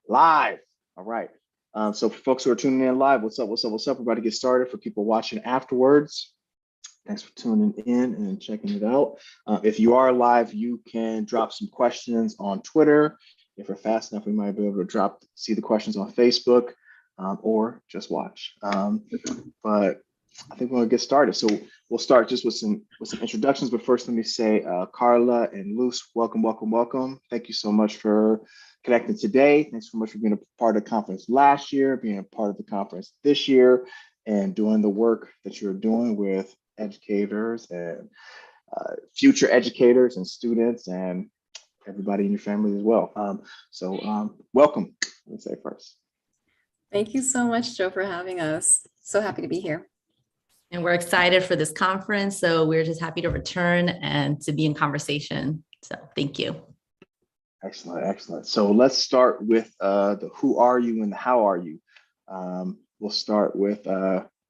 Live. All right. So for folks who are tuning in live, what's up? What's up? What's up? We're about to get started. For people watching afterwards, thanks for tuning in and checking it out. If you are live, you can drop some questions on Twitter. If we're fast enough, we might be able to see the questions on Facebook, or just watch. But I think we're gonna get started. So we'll start just with some introductions. But first, let me say, Carla and Luz, welcome, welcome, welcome. Thank you so much for connecting today. Thanks so much for being a part of the conference last year, being a part of the conference this year, and doing the work that you're doing with educators and future educators and students and everybody in your family as well. Welcome, let's say first. Thank you so much, Joe, for having us. So happy to be here. And we're excited for this conference. So we're just happy to return and to be in conversation. So thank you. Excellent, excellent. So let's start with the who are you and the how are you. We'll start with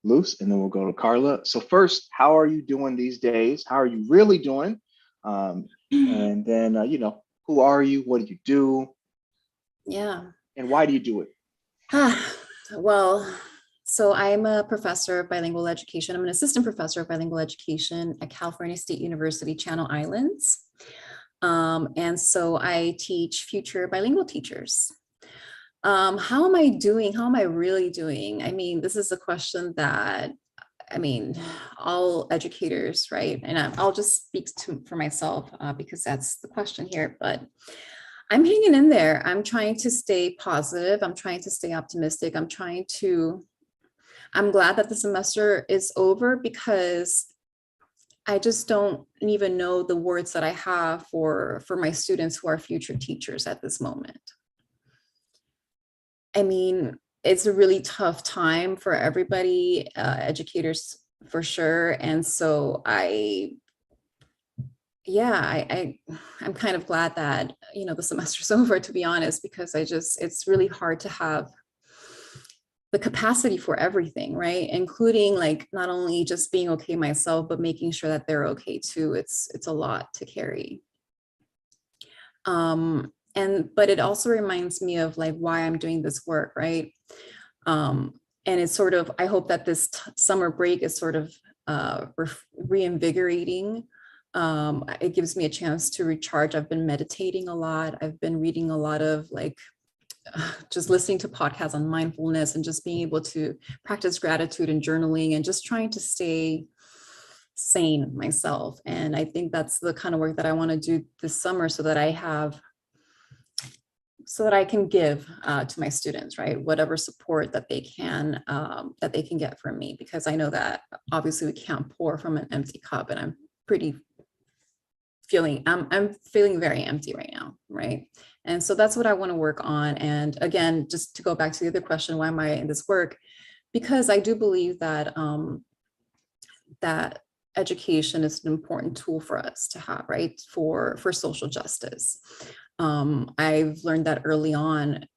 Luz, and then we'll go to Carla. So first, how are you doing these days? How are you really doing? And then, who are you? What do you do? Yeah. And why do you do it? Well, so I'm a professor of bilingual education. I'm an assistant professor of bilingual education at California State University, Channel Islands. And so I teach future bilingual teachers. How am I doing? How am I really doing? I mean, this is a question that, all educators, right? And I'll just speak for myself because that's the question here, but I'm hanging in there. I'm trying to stay positive. I'm trying to stay optimistic. I'm glad that the semester is over because I just don't even know the words that I have for my students who are future teachers at this moment. I mean, it's a really tough time for everybody, educators for sure. And so I'm kind of glad that, the semester's over, to be honest, because it's really hard to have the capacity for everything, right? Including like not only just being okay myself, but making sure that they're okay too. It's a lot to carry. But it also reminds me of like why I'm doing this work, right? And it's sort of, I hope that this summer break is sort of reinvigorating. It gives me a chance to recharge. I've been meditating a lot. I've been reading a lot of just listening to podcasts on mindfulness and just being able to practice gratitude and journaling and just trying to stay sane myself. And I think that's the kind of work that I want to do this summer so that I can give to my students, right? Whatever support that they can get from me, because I know that obviously we can't pour from an empty cup, and I'm feeling very empty right now, right? And so that's what I want to work on. And again, just to go back to the other question, why am I in this work? Because I do believe that that education is an important tool for us to have, right? For social justice. I've learned that early on.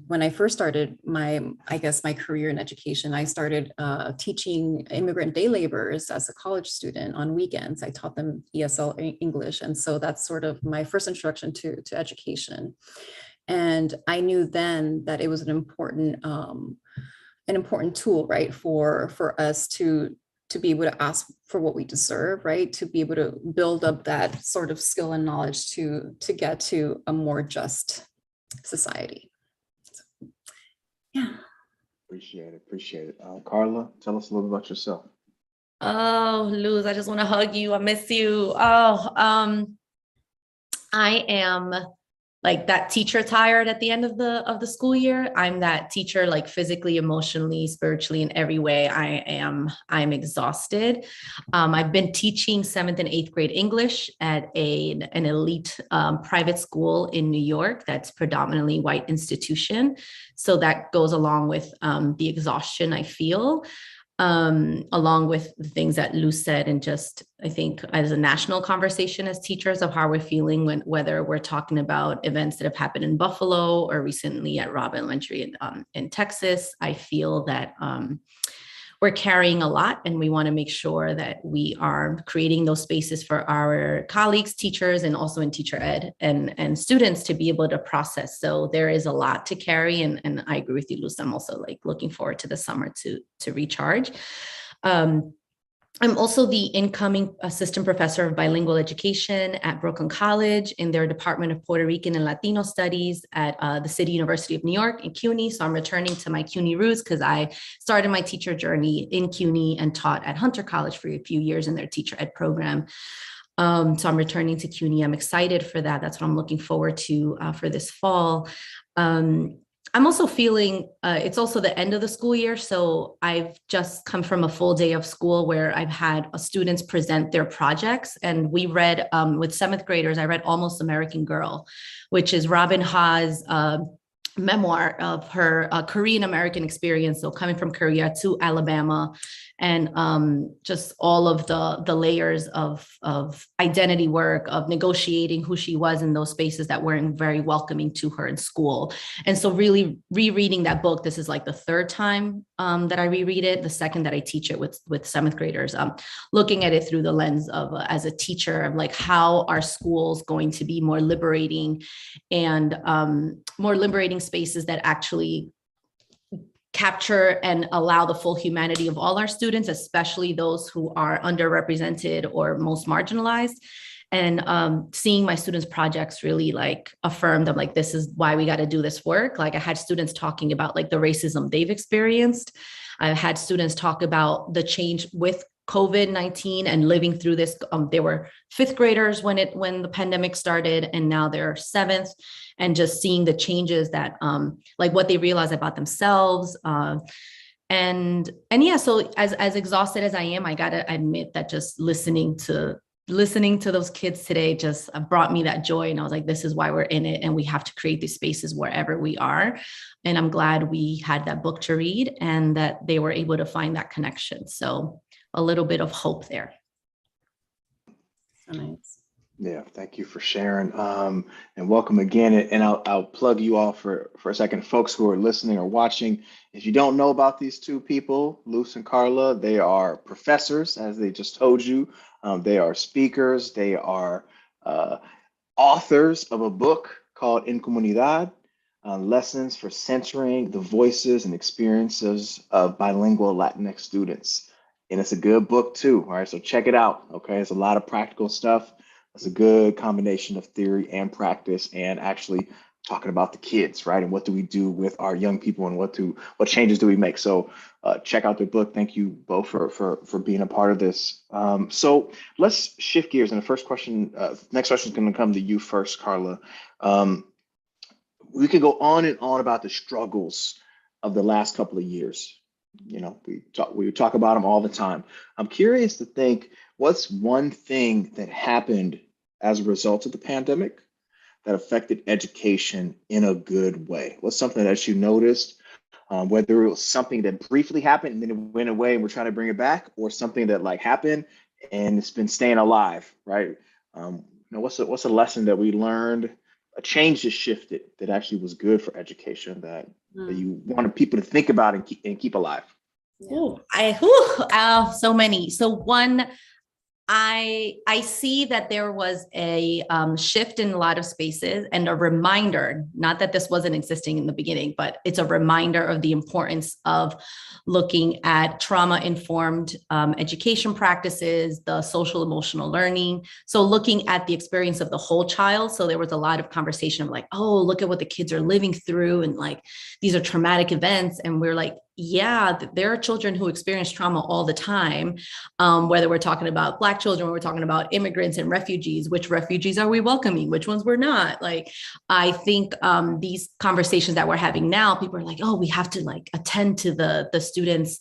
When I first started my career in education, I started teaching immigrant day laborers as a college student on weekends. I taught them ESL English. And so that's sort of my first introduction to education. And I knew then that it was an important tool, right, for us to be able to ask for what we deserve, right? To be able to build up that sort of skill and knowledge to get to a more just society. Yeah. Appreciate it. Carla, tell us a little about yourself. Oh, Luz, I just want to hug you. I miss you. I am like that teacher tired at the end of the school year. I'm that teacher, like physically, emotionally, spiritually, in every way. I'm exhausted. I've been teaching 7th and 8th grade English at an elite private school in New York that's predominantly white institution. So that goes along with the exhaustion I feel. Along with the things that Luz said, and just, I think as a national conversation as teachers of how we're feeling whether we're talking about events that have happened in Buffalo or recently at Robb Elementary in Texas, I feel that we're carrying a lot, and we want to make sure that we are creating those spaces for our colleagues, teachers, and also in teacher ed and students to be able to process. So there is a lot to carry, and I agree with you, Luz. I'm also like looking forward to the summer to recharge. I'm also the incoming assistant professor of bilingual education at Brooklyn College in their Department of Puerto Rican and Latino Studies at the City University of New York in CUNY. So I'm returning to my CUNY roots because I started my teacher journey in CUNY and taught at Hunter College for a few years in their teacher ed program. So I'm returning to CUNY. I'm excited for that. That's what I'm looking forward to for this fall. I'm also feeling it's also the end of the school year. So I've just come from a full day of school where I've had students present their projects. And we read with seventh graders, I read Almost American Girl, which is Robin Ha's memoir of her Korean American experience. So coming from Korea to Alabama, and just all of the layers of identity work, of negotiating who she was in those spaces that weren't very welcoming to her in school. And so really rereading that book, this is like the third time that I reread it, the second that I teach it with seventh graders, looking at it through the lens of as a teacher of like, how are schools going to be more liberating and more liberating spaces that actually capture and allow the full humanity of all our students, especially those who are underrepresented or most marginalized. And seeing my students' projects really like affirmed them, like, this is why we got to do this work. Like I had students talking about like the racism they've experienced. I've had students talk about the change with COVID-19 and living through this. They were fifth graders when the pandemic started, and now they're seventh, and just seeing the changes that like what they realize about themselves. And yeah, so as exhausted as I am, I gotta admit that just listening to those kids today just brought me that joy. And I was like, this is why we're in it, and we have to create these spaces wherever we are. And I'm glad we had that book to read and that they were able to find that connection. So a little bit of hope there. So nice. Yeah, thank you for sharing, and welcome again. And I'll plug you all for a second, folks who are listening or watching. If you don't know about these two people, Luz and Carla, they are professors, as they just told you. They are speakers. They are authors of a book called En Comunidad, Lessons for Centering the Voices and Experiences of Bilingual Latinx Students. And it's a good book too. All right, so check it out. Okay, it's a lot of practical stuff. It's a good combination of theory and practice, and actually talking about the kids, right? And what do we do with our young people, and what changes do we make? So check out their book. Thank you both for being a part of this. So let's shift gears. And the next question is going to come to you first, Carla. We could go on and on about the struggles of the last couple of years. You know, we talk about them all the time. I'm curious to think, what's one thing that happened as a result of the pandemic that affected education in a good way? What's something that you noticed, whether it was something that briefly happened and then it went away and we're trying to bring it back, or something that like happened and it's been staying alive, right? What's a lesson that we learned, a change that shifted that actually was good for education that you wanted people to think about and keep alive? So many. So one, I see that there was a shift in a lot of spaces, and a reminder, not that this wasn't existing in the beginning, but it's a reminder of the importance of looking at trauma-informed education practices, the social emotional learning. So looking at the experience of the whole child. So there was a lot of conversation of like, oh, look at what the kids are living through, and like, these are traumatic events. And we're like, yeah, there are children who experience trauma all the time, whether we're talking about Black children, we're talking about immigrants and refugees. Which refugees are we welcoming? Which ones we're not? Like, I think these conversations that we're having now, people are like, oh, we have to like attend to the students'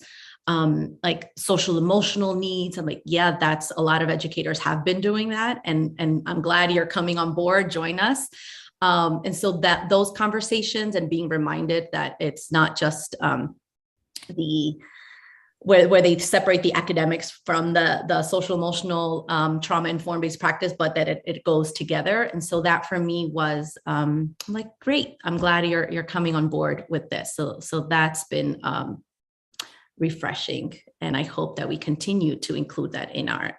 like social emotional needs. I'm like, yeah, that's a lot of educators have been doing that. And I'm glad you're coming on board, join us. And so that those conversations, and being reminded that it's not just where they separate the academics from the social emotional trauma informed based practice, but that it goes together. And so that for me was like, great, I'm glad you're coming on board with this. So that's been refreshing. And I hope that we continue to include that in our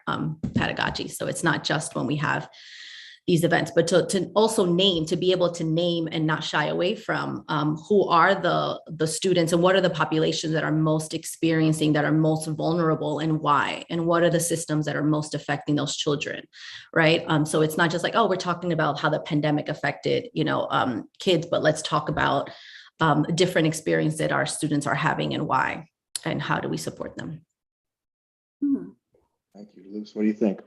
pedagogy. So it's not just when we have these events, but to also to be able to name and not shy away from who are the students and what are the populations that are most experiencing, that are most vulnerable, and why, and what are the systems that are most affecting those children, right? So it's not just like, oh, we're talking about how the pandemic affected, kids, but let's talk about different experience that our students are having and why, and how do we support them. Thank you, Luz. What do you think?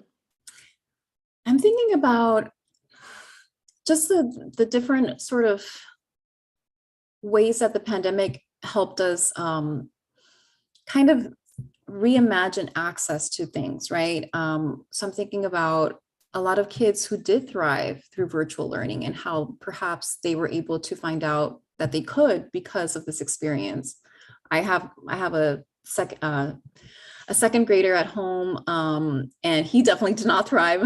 I'm thinking about just the different sort of ways that the pandemic helped us kind of reimagine access to things, right? So I'm thinking about a lot of kids who did thrive through virtual learning and how perhaps they were able to find out that they could because of this experience. I have a second grader at home, and he definitely did not thrive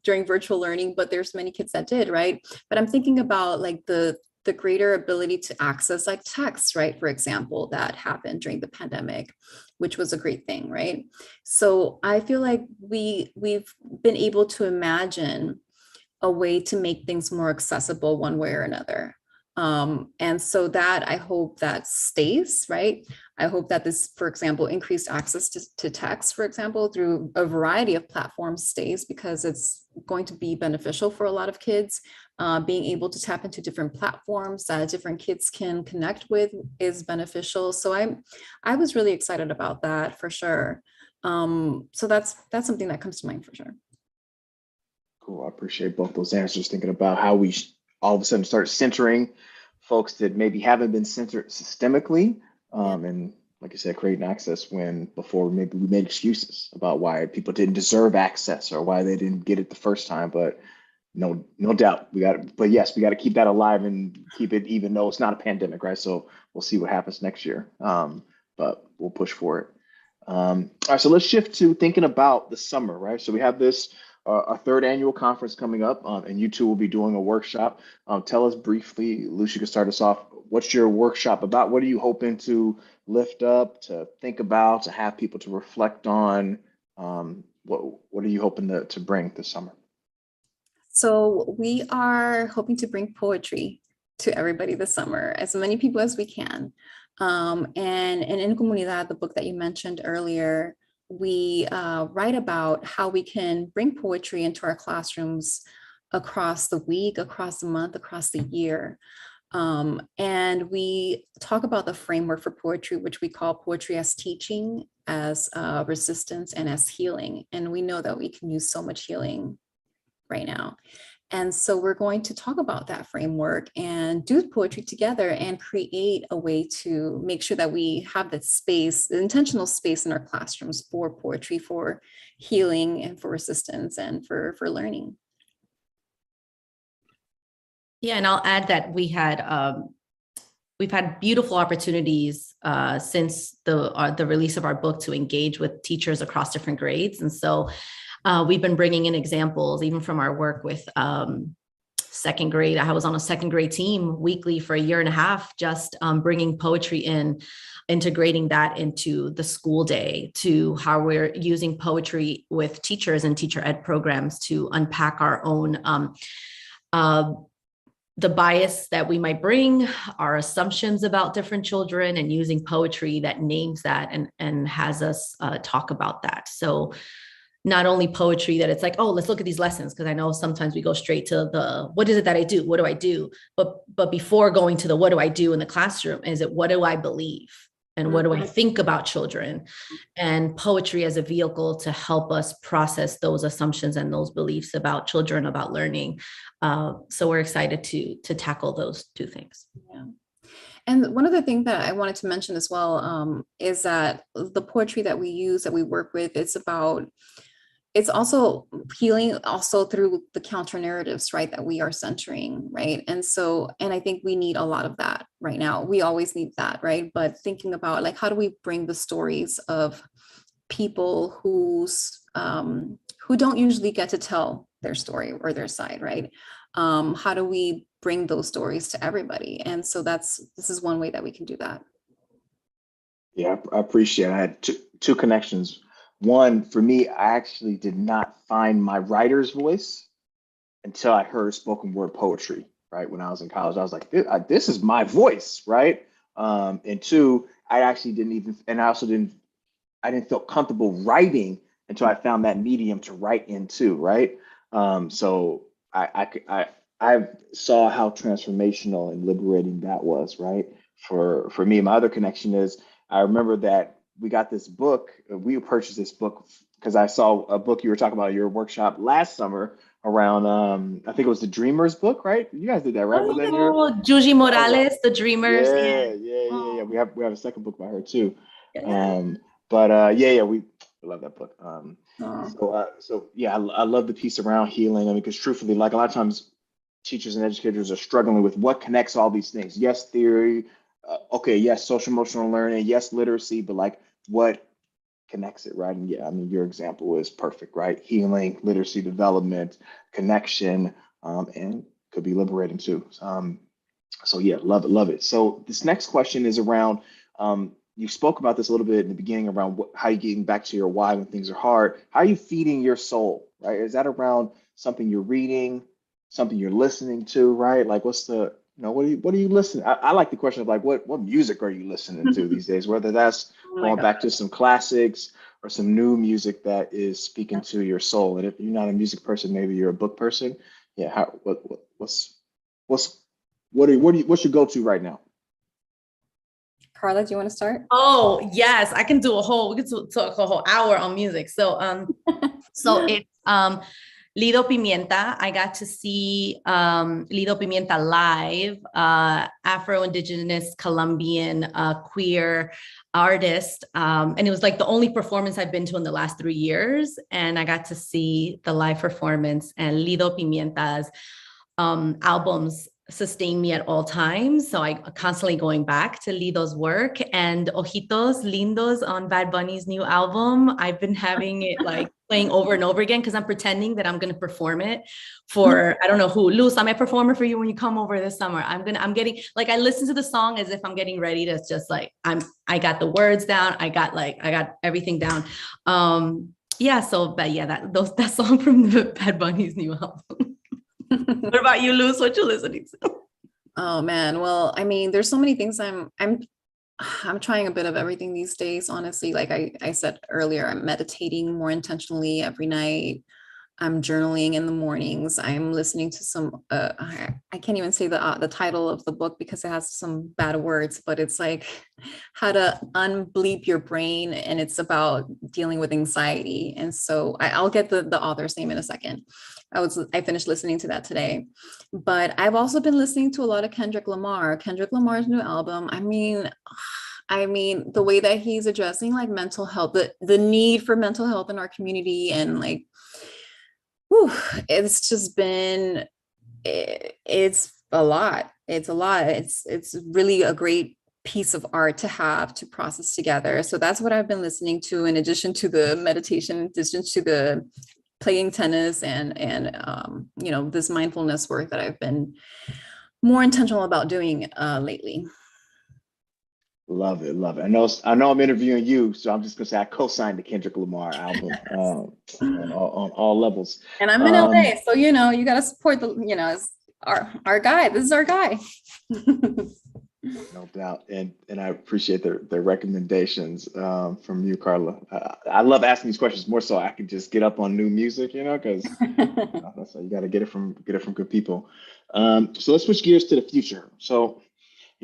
during virtual learning, but there's many kids that did, right? But I'm thinking about like the greater ability to access like texts, right? For example, that happened during the pandemic, which was a great thing, right? So I feel like we've been able to imagine a way to make things more accessible one way or another. And so that I hope that stays, right? I hope that this, for example, increased access to text, for example, through a variety of platforms stays, because it's going to be beneficial for a lot of kids. Being able to tap into different platforms that different kids can connect with is beneficial. So I was really excited about that for sure. So that's something that comes to mind for sure. Cool. I appreciate both those answers. Thinking about how we all of a sudden start centering folks that maybe haven't been centered systemically, and like I said, creating access when before maybe we made excuses about why people didn't deserve access or why they didn't get it the first time. But no doubt we got to. But yes, we got to keep that alive and keep it, even though it's not a pandemic, right? So we'll see what happens next year, but we'll push for it. All right, so let's shift to thinking about the summer, right? So we have this. Our third annual conference coming up, and you two will be doing a workshop. Tell us briefly, Lucia, you can start us off. What's your workshop about? What are you hoping to lift up, to think about, to have people to reflect on? What are you hoping to bring this summer? So we are hoping to bring poetry to everybody this summer, as many people as we can. And in Comunidad, the book that you mentioned earlier, we write about how we can bring poetry into our classrooms across the week, across the month, across the year. And we talk about the framework for poetry, which we call poetry as teaching, as resistance, and as healing. And we know that we can use so much healing right now. And so we're going to talk about that framework and do poetry together and create a way to make sure that we have that space, the intentional space in our classrooms for poetry, for healing, and for resistance, and for learning. Yeah, and I'll add that we've had beautiful opportunities since the release of our book to engage with teachers across different grades. And so we've been bringing in examples, even from our work with second grade. I was on a second grade team weekly for a year and a half, just bringing poetry in, integrating that into the school day, to how we're using poetry with teachers and teacher ed programs to unpack our own the bias that we might bring, our assumptions about different children, and using poetry that names that and has us talk about that. So not only poetry that it's like, oh, let's look at these lessons, because I know sometimes we go straight to the, what is it that I do? What do I do? But before going to the, what do I do in the classroom? Is it, what do I believe? And what do I think about children? And poetry as a vehicle to help us process those assumptions and those beliefs about children, about learning. So we're excited to tackle those two things. Yeah. And one other thing that I wanted to mention as well is that the poetry that we use, that we work with, it's also healing also through the counter narratives, right, that we are centering, right? And I think we need a lot of that right now. We always need that, right? But thinking about like, how do we bring the stories of people who don't usually get to tell their story or their side, right? How do we bring those stories to everybody? And so this is one way that we can do that. Yeah, I appreciate it. I had two connections. One, for me, I actually did not find my writer's voice until I heard spoken word poetry, right? When I was in college, I was like, this is my voice, right? And two, I actually didn't even, and I also I didn't feel comfortable writing until I found that medium to write into, right? So I saw how transformational and liberating that was, right? For me, my other connection is I remember that we got this book. We purchased this book because I saw a book you were talking about at your workshop last summer around. I think it was the Dreamers book, right? You guys did that, right? Was that your? Oh, Juji Oh, Morales, The Dreamers. yeah, Yeah. yeah, yeah, yeah. Oh, We have a second book by her too. yeah. Um, but yeah, yeah, we love that book. Oh, So yeah, I love the piece around healing. I mean, because truthfully, like a lot of times, teachers and educators are struggling with what connects all these things. Yes, theory. Okay, yes, social emotional learning. Yes, literacy. But like, what connects it, right? And yeah, I mean, your example is perfect, right? Healing, literacy development, connection, and could be liberating too. So yeah, love it, love it. So this next question is around, you spoke about this a little bit in the beginning around how you getting back to your why when things are hard. How are you feeding your soul, right? Is that around something you're reading, something you're listening to, right? Like what's the, what are you listening? I like the question of like, what music are you listening to these days? Whether that's oh my going God. back to some classics or some new music that is speaking to your soul. And if you're not a music person, maybe you're a book person. Yeah, what's what's your go-to right now? Carla, do you want to start? Oh, yes, I can do we could talk a whole hour on music. So it's Lido Pimienta. I got to see Lido Pimienta live, Afro-Indigenous Colombian queer artist. And it was like the only performance I've been to in the last 3 years. And I got to see the live performance, and Lido Pimienta's albums sustain me at all times. So I constantly going back to Lido's work, and Ojitos Lindos on Bad Bunny's new album. I've been having it like playing over and over again because I'm pretending that I'm going to perform it for, I don't know who. Luz, I'm a performer for you when you come over this summer. I'm getting like, I listen to the song as if I'm getting ready to just like, I got the words down. I got everything down. Yeah. So, but yeah, that song from the Bad Bunny's new album. What about you, Luz? What you listening to? Oh man, well, I mean, there's so many things I'm trying a bit of everything these days, honestly. Like I said earlier, I'm meditating more intentionally every night. I'm journaling in the mornings. I'm listening to some I can't even say the title of the book because it has some bad words, but it's like how to unbleep your brain, and it's about dealing with anxiety. And so I'll get the author's name in a second. I finished listening to that today. But I've also been listening to a lot of Kendrick Lamar's new album. I mean, the way that he's addressing like mental health, the need for mental health in our community, and like, whew, it's just been, it's a lot. It's a lot. It's really a great piece of art to have to process together. So that's what I've been listening to, in addition to the meditation, in addition to the playing tennis and this mindfulness work that I've been more intentional about doing lately. Love it, love it. I know I'm interviewing you, so I'm just gonna say I co-signed the Kendrick Lamar album on all levels. And I'm in Um, LA, so you got to support it's our guy. This is our guy. no doubt, and I appreciate the recommendations from you, Carla. I love asking these questions more so I can just get up on new music, because that's how you got to get it from good people. So let's switch gears to the future. So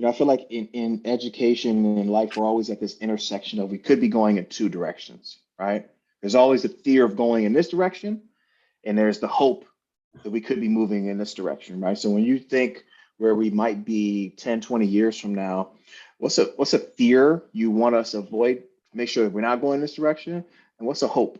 I feel like in education and in life, we're always at this intersection of we could be going in two directions, right? There's always the fear of going in this direction, and there's the hope that we could be moving in this direction, right? So when you think where we might be 10, 20 years from now, what's a fear you want us to avoid? Make sure that we're not going this direction. And what's a hope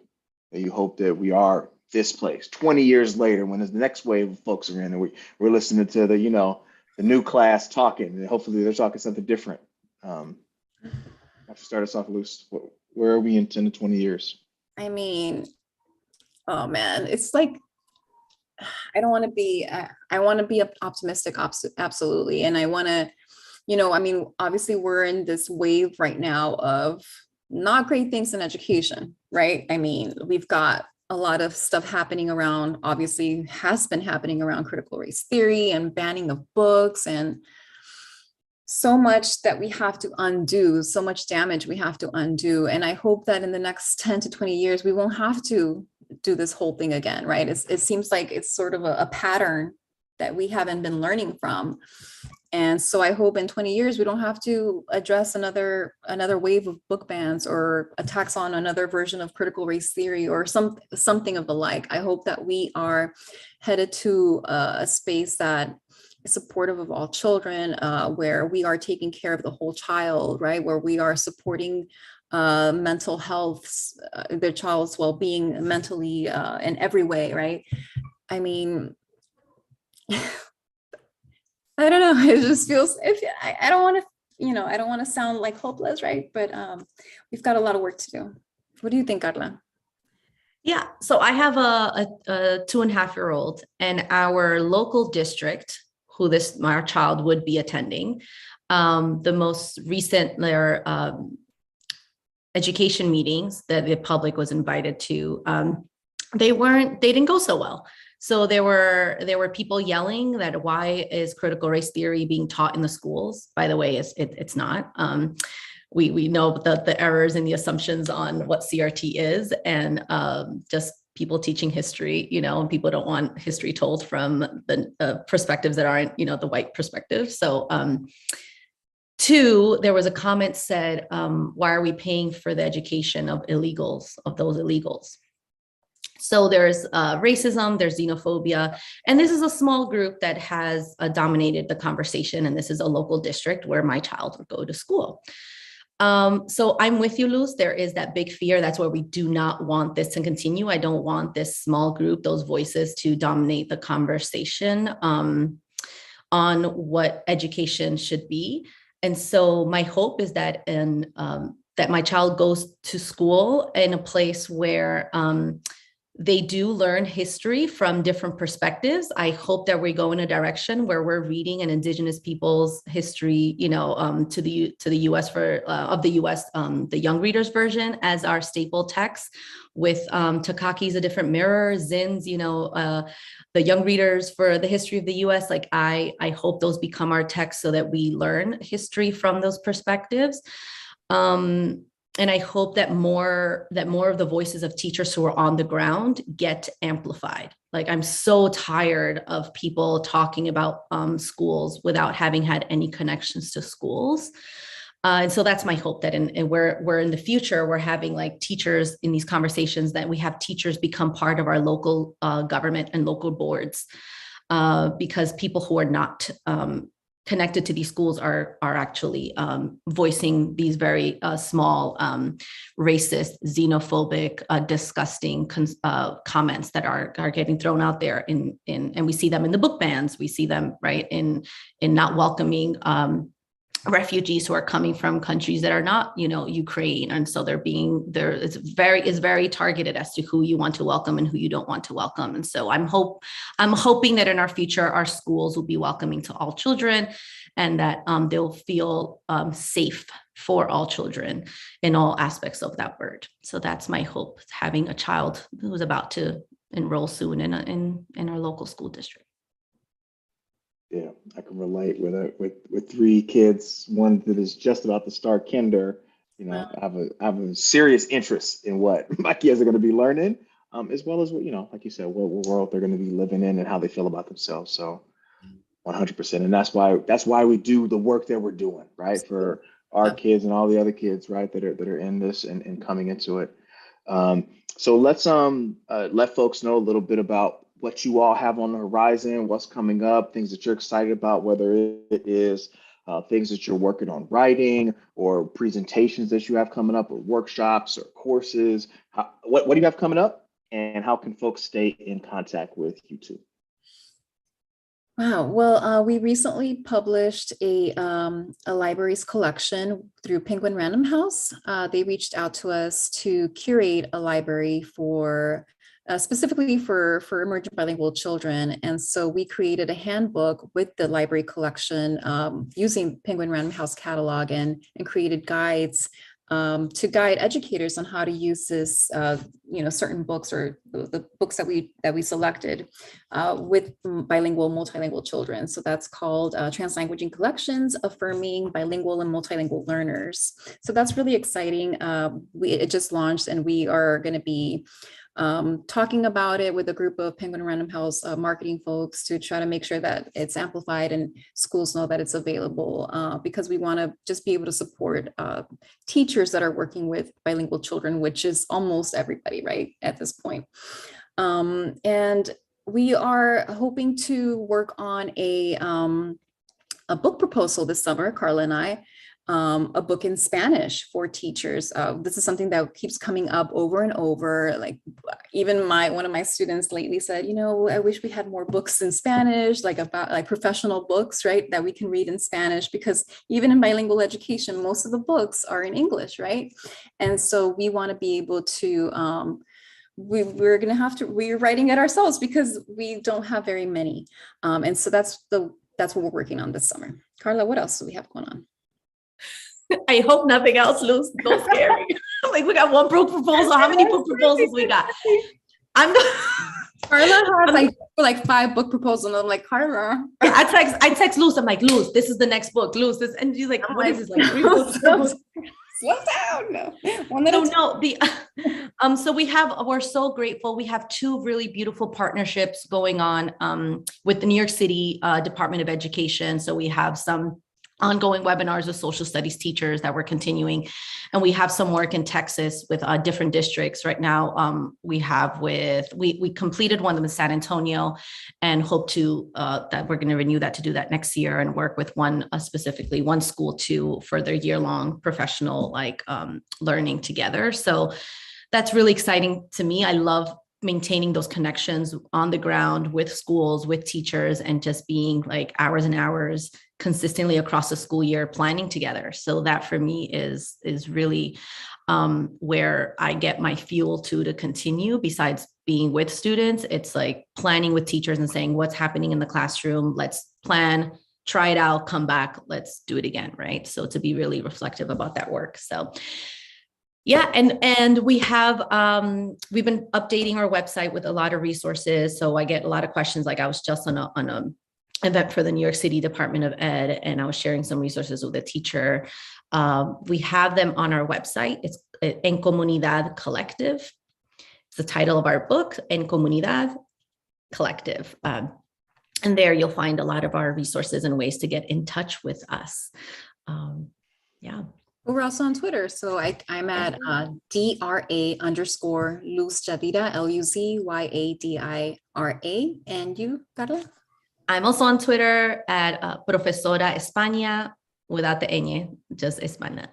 that you hope that we are this place 20 years later when the next wave of folks are in and we're listening to the new class talking, and hopefully they're talking something different. Have to start us off loose. Where are we in 10 to 20 years? I mean, oh man, it's like, I don't want to be, I want to be optimistic, absolutely. And I want to you know, I mean, obviously we're in this wave right now of not great things in education, right? I mean, we've got a lot of stuff happening around, obviously has been happening around critical race theory and banning of books, and so much that we have to undo, so much damage we have to undo. And I hope that in the next 10 to 20 years, we won't have to do this whole thing again, right? It seems like it's sort of a pattern that we haven't been learning from. And so I hope in 20 years, we don't have to address another wave of book bans or attacks on another version of critical race theory or something of the like. I hope that we are headed to a space that is supportive of all children, where we are taking care of the whole child, right? Where we are supporting mental health, their child's well-being mentally in every way, right? I mean, I don't know. It just feels, I don't want to, you know, I don't want to sound like hopeless, right? But we've got a lot of work to do. What do you think, Carla? Yeah, so I have a 2.5-year-old, and our local district, who our child would be attending, the most recent their education meetings that the public was invited to, they didn't go so well. So there were people yelling that why is critical race theory being taught in the schools? By the way, it's not. We know the errors and the assumptions on what CRT is, and just people teaching history, you know, and people don't want history told from the perspectives that aren't, you know, the white perspective. So two, there was a comment said, why are we paying for the education of those illegals? So there's racism, there's xenophobia, and this is a small group that has dominated the conversation. And this is a local district where my child would go to school. So I'm with you, Luz. There is that big fear. That's where we do not want this to continue. I don't want this small group, those voices, to dominate the conversation on what education should be. And so my hope is that that my child goes to school in a place where they do learn history from different perspectives. I hope that we go in a direction where we're reading an Indigenous people's history, you know, to the U.S. of the U.S. The Young Readers version as our staple text, with Takaki's A Different Mirror, Zin's, you know, the Young Readers for the history of the U.S. Like I hope those become our texts so that we learn history from those perspectives. And I hope that more of the voices of teachers who are on the ground get amplified. Like, I'm so tired of people talking about schools without having had any connections to schools. And so that's my hope, that we're in the future, we're having like teachers in these conversations, that we have teachers become part of our local government and local boards, because people who are not connected to these schools are actually voicing these very small, racist, xenophobic, disgusting comments that are getting thrown out there and we see them in the book bans. We see them right in not welcoming refugees who are coming from countries that are not, you know, Ukraine. And so it's very targeted as to who you want to welcome and who you don't want to welcome. And so I'm hoping that in our future, our schools will be welcoming to all children, and that they'll feel safe for all children in all aspects of that word. So that's my hope, having a child who's about to enroll soon in our local school district. Yeah, I can relate with 3 kids, one that is just about to start kinder. You know, I have a serious interest in what my kids are going to be learning, as well as what, you know, like you said, what world they're going to be living in and how they feel about themselves. So 100%. And that's why we do the work that we're doing, right? For our kids and all the other kids, right, that are in this and coming into it. So let's let folks know a little bit about what you all have on the horizon, what's coming up, things that you're excited about, whether it is things that you're working on writing, or presentations that you have coming up, or workshops or courses. What do you have coming up, and how can folks stay in contact with you two? Wow. Well, we recently published a libraries collection through Penguin Random House. They reached out to us to curate a library for specifically for emergent bilingual children. And so we created a handbook with the library collection using Penguin Random House catalog and created guides to guide educators on how to use this, certain books or the books that we selected with bilingual, multilingual children. So that's called Translanguaging Collections, Affirming Bilingual and Multilingual Learners. So that's really exciting. It just launched, and we are going to be talking about it with a group of Penguin Random House marketing folks to try to make sure that it's amplified and schools know that it's available, because we want to just be able to support teachers that are working with bilingual children, which is almost everybody, right, at this point. And we are hoping to work on a book proposal this summer, Carla and I, a book in Spanish for teachers. This is something that keeps coming up over and over. Like even one of my students lately said, I wish we had more books in Spanish, like professional books, right, that we can read in Spanish, because even in bilingual education, most of the books are in English, right? And so we want to be able to, we're writing it ourselves because we don't have very many. And so that's what we're working on this summer. Carla, what else do we have going on? I hope nothing else, Luz. Don't scare me. Like, we got one book proposal. How many book proposals we got? Carla had like 5 book proposals, and I'm like, Carla. I text Luz. I'm like, Luz, this is the next book. Luz, this, and she's like, what is this? Like 3 books? Slow down. No. So we're so grateful. We have 2 really beautiful partnerships going on with the New York City Department of Education. So we have some ongoing webinars with social studies teachers that we're continuing. And we have some work in Texas with different districts right now. We completed one in San Antonio and hope to, that we're going to renew that to do that next year and work with specifically one school to further year-long professional learning together. So that's really exciting to me. I love maintaining those connections on the ground with schools, with teachers, and just being like hours and hours consistently across the school year planning together. So that for me is really where I get my fuel to continue. Besides being with students, it's like planning with teachers and saying what's happening in the classroom. Let's plan, try it out, come back, let's do it again, right? So to be really reflective about that work. So yeah, and we have we've been updating our website with a lot of resources. So I get a lot of questions. Like I was just on a event for the New York City Department of Ed, and I was sharing some resources with a teacher. We have them on our website. It's En Comunidad Collective. It's the title of our book, En Comunidad Collective. And there you'll find a lot of our resources and ways to get in touch with us. Yeah. We're also on Twitter. So I'm at DRA_Luz Yadira, LUZYADIRA. And you, Carla? I'm also on Twitter at Profesora España without the ñ, just España.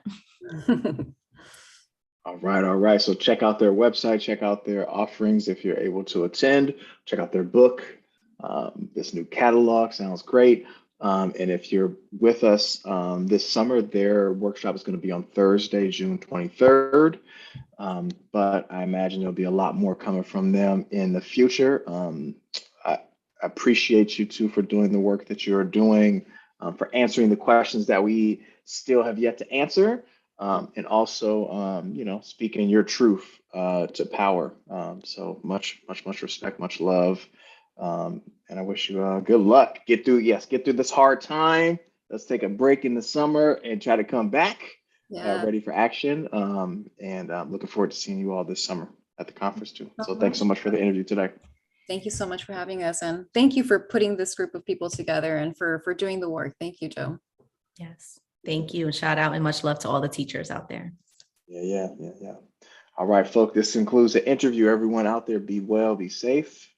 All right. So check out their website, check out their offerings if you're able to attend, check out their book. This new catalog sounds great. And if you're with us this summer, their workshop is going to be on Thursday, June 23rd. But I imagine there'll be a lot more coming from them in the future. I appreciate you two for doing the work that you're doing, for answering the questions that we still have yet to answer, and also, speaking your truth to power. So much respect, much love. And I wish you good luck. Get through this hard time. Let's take a break in the summer and try to come back ready for action. And I'm looking forward to seeing you all this summer at the conference too. So thanks so much for the interview today. Thank you so much for having us. And thank you for putting this group of people together and for doing the work. Thank you, Joe. Yes. Thank you. And shout out and much love to all the teachers out there. Yeah. All right, folks, this concludes the interview. Everyone out there, be well, be safe.